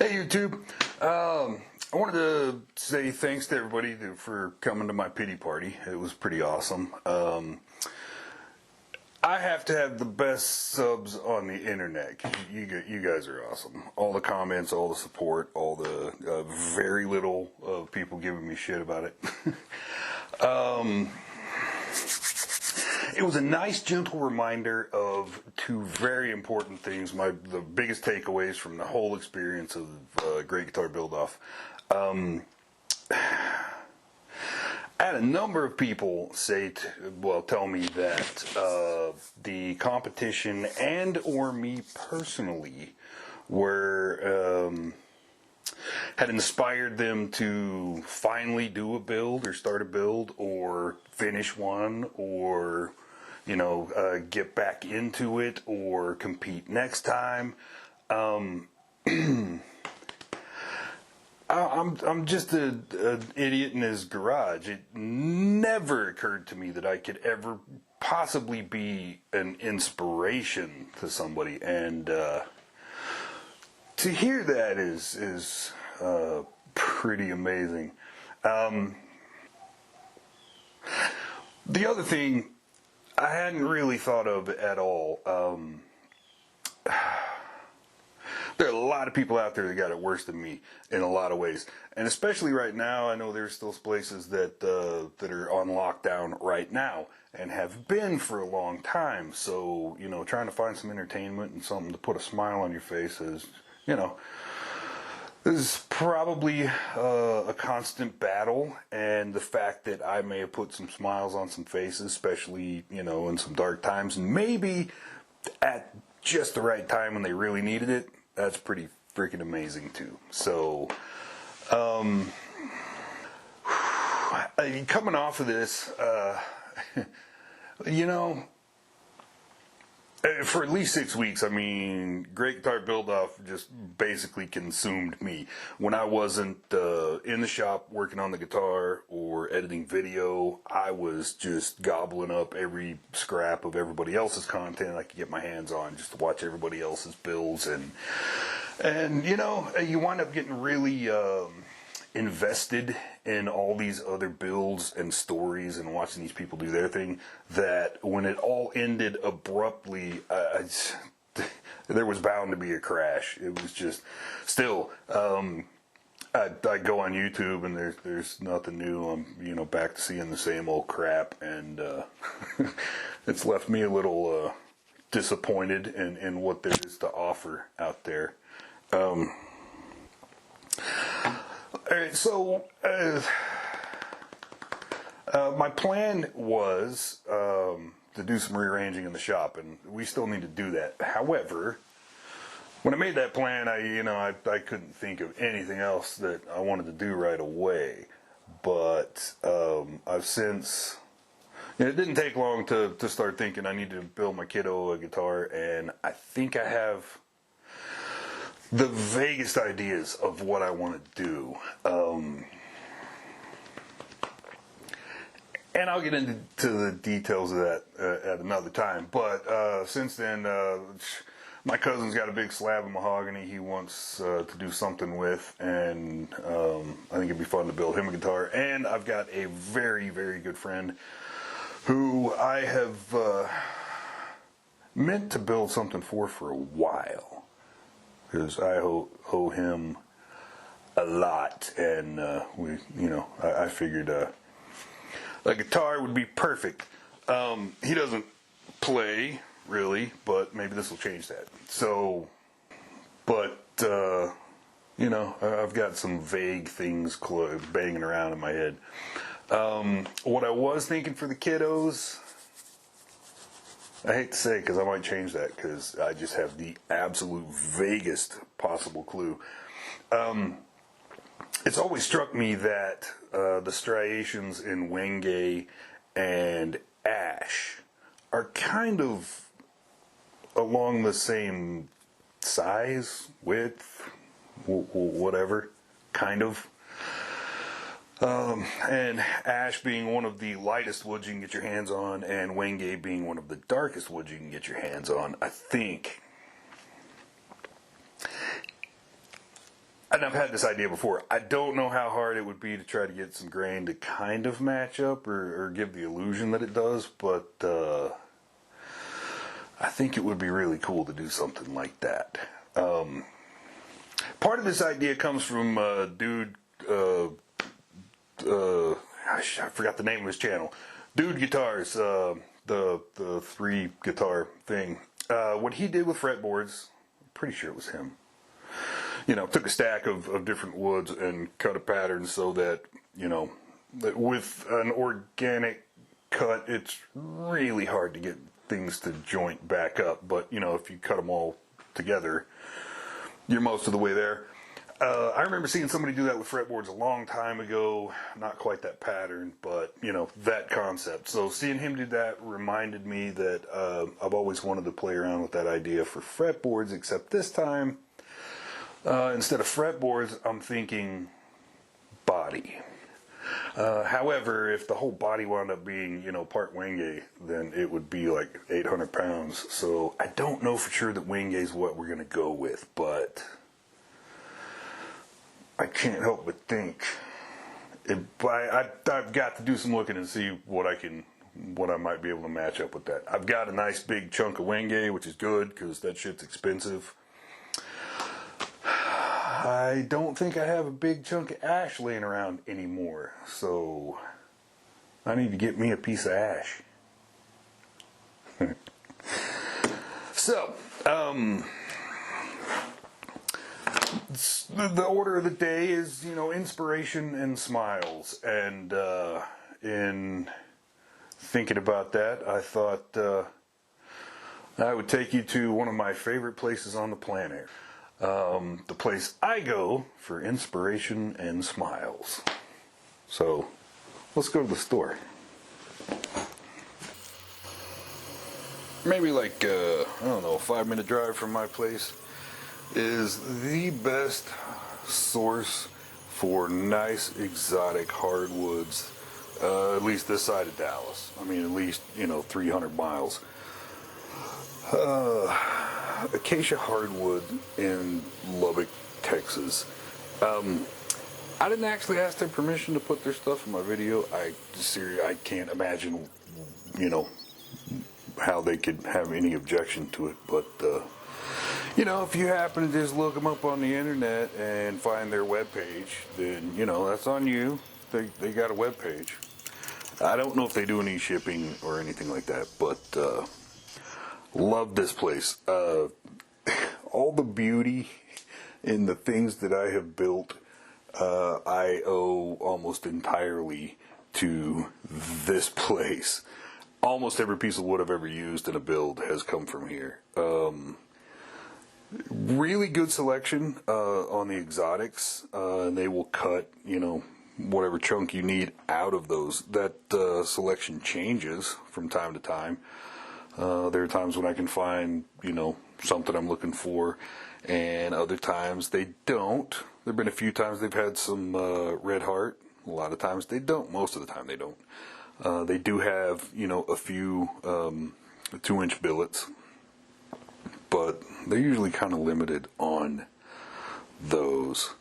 Hey YouTube, I wanted to say thanks to everybody for coming to my pity party. It was pretty awesome. I have to have the best subs on the internet. You guys are awesome. All the comments, all the support, all the very little of people giving me shit about it. It was a nice, gentle reminder of two very important things. The biggest takeaways from the whole experience of Great Guitar Build-Off. I had a number of people tell me that the competition and or me personally had inspired them to finally do a build or start a build or finish one or get back into it or compete next time. I'm just an idiot in his garage. It never occurred to me that I could ever possibly be an inspiration to somebody, and to hear that is pretty amazing. The other thing I hadn't really thought of at all. There are a lot of people out there that got it worse than me in a lot of ways, and especially right now. I know there's still places that are on lockdown right now and have been for a long time. So trying to find some entertainment and something to put a smile on your face is probably a constant battle, and the fact that I may have put some smiles on some faces, especially in some dark times, and maybe at just the right time when they really needed it, that's pretty freaking amazing too. So coming off of this, for at least 6 weeks, Great Guitar Build-Off just basically consumed me. When I wasn't in the shop working on the guitar or editing video, I was just gobbling up every scrap of everybody else's content I could get my hands on, just to watch everybody else's builds, and you wind up getting really invested in all these other builds and stories and watching these people do their thing, that when it all ended abruptly, there was bound to be a crash. It was just still I go on YouTube and there's nothing new. I'm back to seeing the same old crap, and it's left me a little disappointed in what there is to offer out there. Alright, so my plan was to do some rearranging in the shop, and we still need to do that. However, when I made that plan, I couldn't think of anything else that I wanted to do right away. But I've since, it didn't take long to start thinking I need to build my kiddo a guitar, and I think I have the vaguest ideas of what I want to do. And I'll get into the details of that at another time. But since then, my cousin's got a big slab of mahogany he wants to do something with, and I think it'd be fun to build him a guitar. And I've got a very, very good friend who I have meant to build something for a while, because I owe him a lot, and I figured a guitar would be perfect. He doesn't play really, but maybe this will change that. So, but I've got some vague things banging around in my head. What I was thinking for the kiddos, I hate to say it because I might change that, because I just have the absolute vaguest possible clue. It's always struck me that the striations in Wenge and Ash are kind of along the same size, width, whatever, kind of. And Ash being one of the lightest woods you can get your hands on, and Wenge being one of the darkest woods you can get your hands on, I think and I've had this idea before. I don't know how hard it would be to try to get some grain to kind of match up or give the illusion that it does, but I think it would be really cool to do something like that. Part of this idea comes from a dude, I forgot the name of his channel. Dude Guitars, the 3 guitar thing. What he did with fretboards, I'm pretty sure it was him. You know, took a stack of different woods and cut a pattern so that, you know, that with an organic cut, it's really hard to get things to joint back up. But, you know, if you cut them all together, you're most of the way there. I remember seeing somebody do that with fretboards a long time ago. Not quite that pattern, but, you know, that concept. So seeing him do that reminded me that I've always wanted to play around with that idea for fretboards, except this time, instead of fretboards, I'm thinking body. However, if the whole body wound up being, you know, part wenge, then it would be like 800 pounds. So I don't know for sure that wenge is what we're going to go with, but I can't help but think I've got to do some looking and see what I might be able to match up with that. I've got a nice big chunk of wenge, which is good because that shit's expensive. I don't think I have a big chunk of ash laying around anymore, so I need to get me a piece of ash. So, the order of the day is, you know, inspiration and smiles. And in thinking about that, I thought I would take you to one of my favorite places on the planet. The place I go for inspiration and smiles. So, let's go to the store. Maybe like, I don't know, a 5-minute drive from my place is the best source for nice exotic hardwoods, at least this side of Dallas. I mean, at least, you know, 300 miles. Acacia hardwood in Lubbock, Texas. I didn't actually ask their permission to put their stuff in my video. I can't imagine, you know, how they could have any objection to it, but you know, if you happen to just look them up on the internet and find their webpage, then, you know, that's on you. They got a webpage. I don't know if they do any shipping or anything like that, but love this place. All the beauty in the things that I have built, I owe almost entirely to this place. Almost every piece of wood I've ever used in a build has come from here. Really good selection on the exotics, and they will cut, you know, whatever chunk you need out of those. That selection changes from time to time. There are times when I can find, you know, something I'm looking for, and other times they don't. There have been a few times they've had some red heart. A lot of times they don't. Most of the time they don't. They do have, you know, a few 2-inch billets, but they're usually kind of limited on those.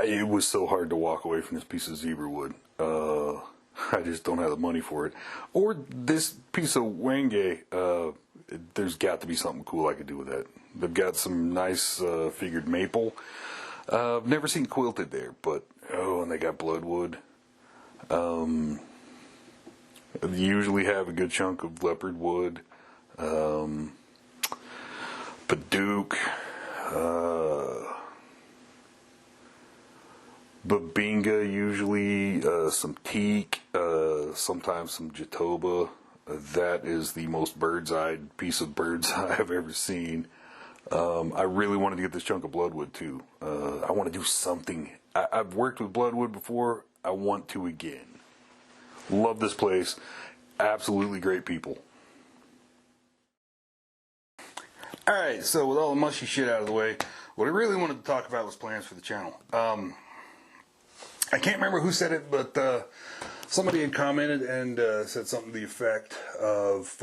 It was so hard to walk away from this piece of zebra wood. I just don't have the money for it. Or this piece of wenge, there's got to be something cool I could do with that. They've got some nice figured maple. I've never seen quilted there, but and they got bloodwood. They usually have a good chunk of leopard wood, Paduke, Babinga, usually some teak, sometimes some jatoba. That is the most bird's-eyed piece of bird's eye I've ever seen. I really wanted to get this chunk of bloodwood too. I want to do something. I've worked with bloodwood before. I want to again. Love this place. Absolutely great people. Alright, so with all the mushy shit out of the way, what I really wanted to talk about was plans for the channel. I can't remember who said it, but somebody had commented and said something to the effect of,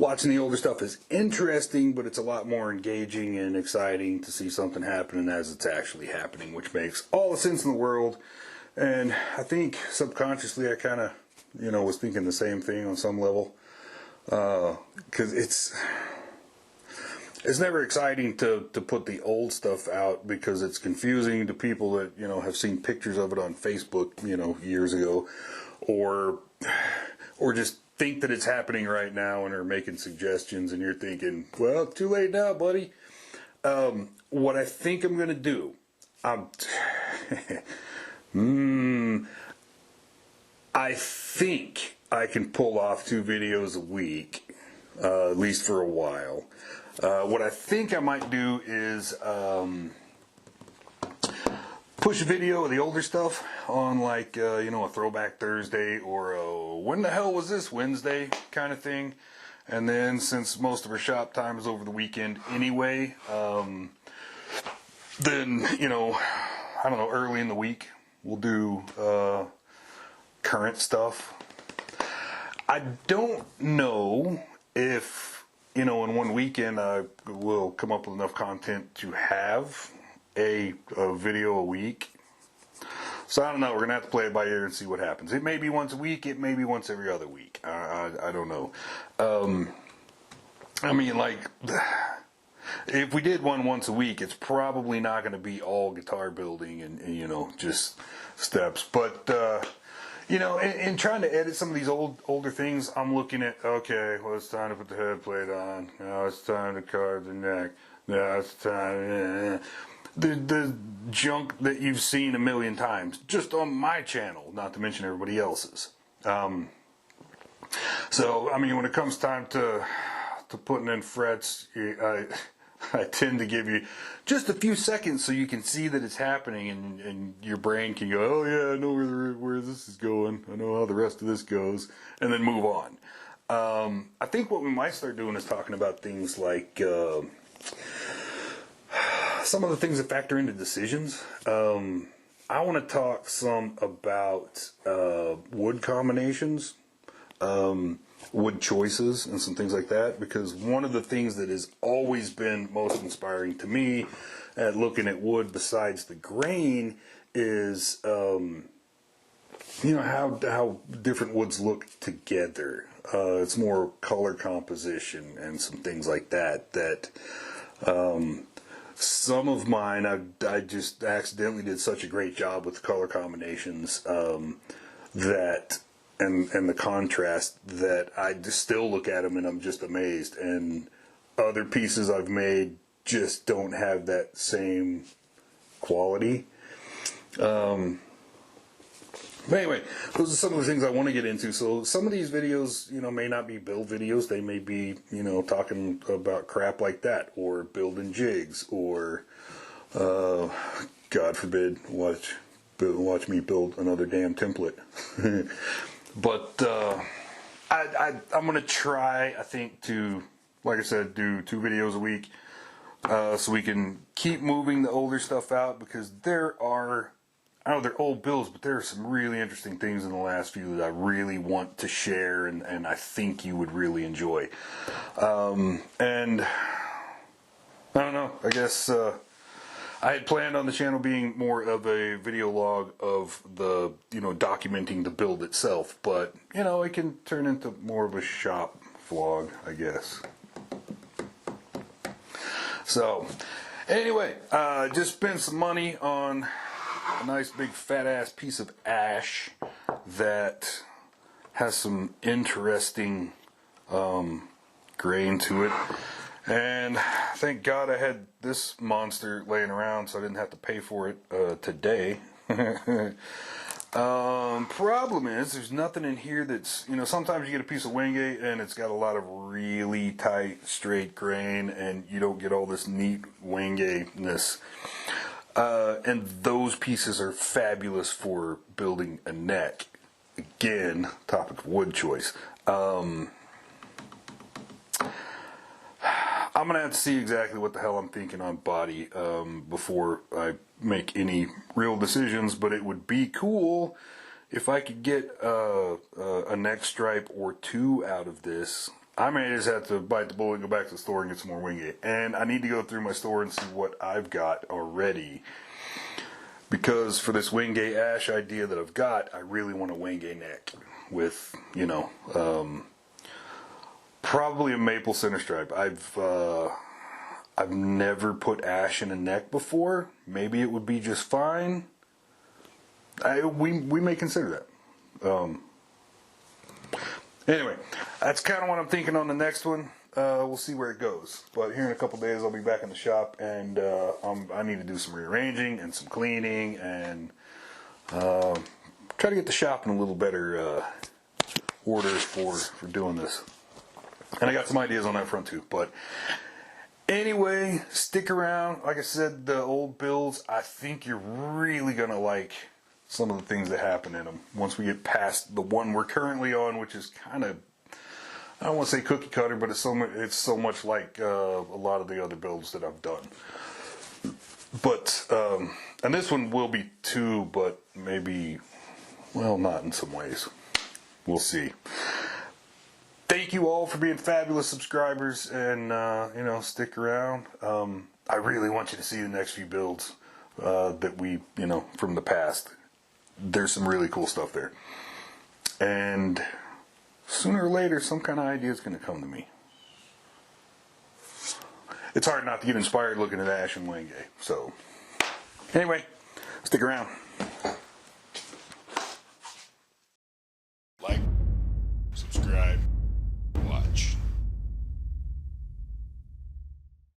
watching the older stuff is interesting, but it's a lot more engaging and exciting to see something happening as it's actually happening, which makes all the sense in the world. And I think subconsciously I kind of, was thinking the same thing on some level. Because it's never exciting to put the old stuff out, because it's confusing to people that, have seen pictures of it on Facebook, years ago, or just think that it's happening right now and are making suggestions, and you're thinking, well, too late now, buddy. What I think I'm going to do, I think I can pull off 2 videos a week, at least for a while. What I think I might do is push a video of the older stuff on, like, a Throwback Thursday or a when the hell was this Wednesday kind of thing. And then, since most of our shop time is over the weekend anyway, then, I don't know, early in the week, we'll do current stuff. I don't know if, in one weekend I will come up with enough content to have a video a week. So I don't know. We're gonna have to play it by ear and see what happens. It may be once a week. It may be once every other week. I don't know. I mean, like, if we did one once a week, it's probably not going to be all guitar building and just steps. But in trying to edit some of these older things, I'm looking at, okay, well, it's time to put the head plate on. Now it's time to carve the neck. Now it's time. The junk that you've seen a million times just on my channel, not to mention everybody else's. So I mean, when it comes time to putting in frets, I tend to give you just a few seconds so you can see that it's happening, and your brain can go, oh yeah, I know where this is going, I know how the rest of this goes, and then move on. I think what we might start doing is talking about things like some of the things that factor into decisions. I want to talk some about wood combinations, wood choices, and some things like that, because one of the things that has always been most inspiring to me at looking at wood, besides the grain, is how different woods look together. It's more color composition and some things like that some of mine, I just accidentally did such a great job with the color combinations that and the contrast that I just still look at them and I'm just amazed. And other pieces I've made just don't have that same quality. But anyway, those are some of the things I want to get into. So some of these videos, may not be build videos. They may be, talking about crap like that, or building jigs, or, God forbid, watch me build another damn template. But I'm going to try, I think, to, like I said, do 2 videos a week, so we can keep moving the older stuff out, because I know they're old builds, but there are some really interesting things in the last few that I really want to share, and I think you would really enjoy. And I don't know, I guess I had planned on the channel being more of a video log of the, documenting the build itself, but, it can turn into more of a shop vlog, I guess. So, anyway, just spent some money on a nice big fat ass piece of ash that has some interesting grain to it, and thank God I had this monster laying around so I didn't have to pay for it today. Problem is, there's nothing in here that's, sometimes you get a piece of wingate and it's got a lot of really tight straight grain and you don't get all this neat wingate-ness. And those pieces are fabulous for building a neck. Again, topic of wood choice. I'm going to have to see exactly what the hell I'm thinking on body before I make any real decisions, but it would be cool if I could get a neck stripe or 2 out of this I may just have to bite the bullet and go back to the store and get some more Wingate. And I need to go through my store and see what I've got already. Because for this Wingate ash idea that I've got, I really want a Wingate neck with, probably a maple center stripe. I've never put ash in a neck before. Maybe it would be just fine. We may consider that. Anyway, that's kind of what I'm thinking on the next one. We'll see where it goes. But here in a couple days, I'll be back in the shop, and I need to do some rearranging and some cleaning, and try to get the shop in a little better order for doing this. And I got some ideas on that front too. But anyway, stick around. Like I said, the old builds, I think you're really gonna like some of the things that happen in them once we get past the one we're currently on, which is kind of, I don't want to say cookie cutter, but it's so much like a lot of the other builds that I've done. But and this one will be too, but maybe, well, not in some ways. We'll see. Thank you all for being fabulous subscribers, and stick around. I really want you to see the next few builds that we, from the past. There's some really cool stuff there. And sooner or later, some kind of idea is going to come to me. It's hard not to get inspired looking at Ash and Wingate. So, anyway, stick around.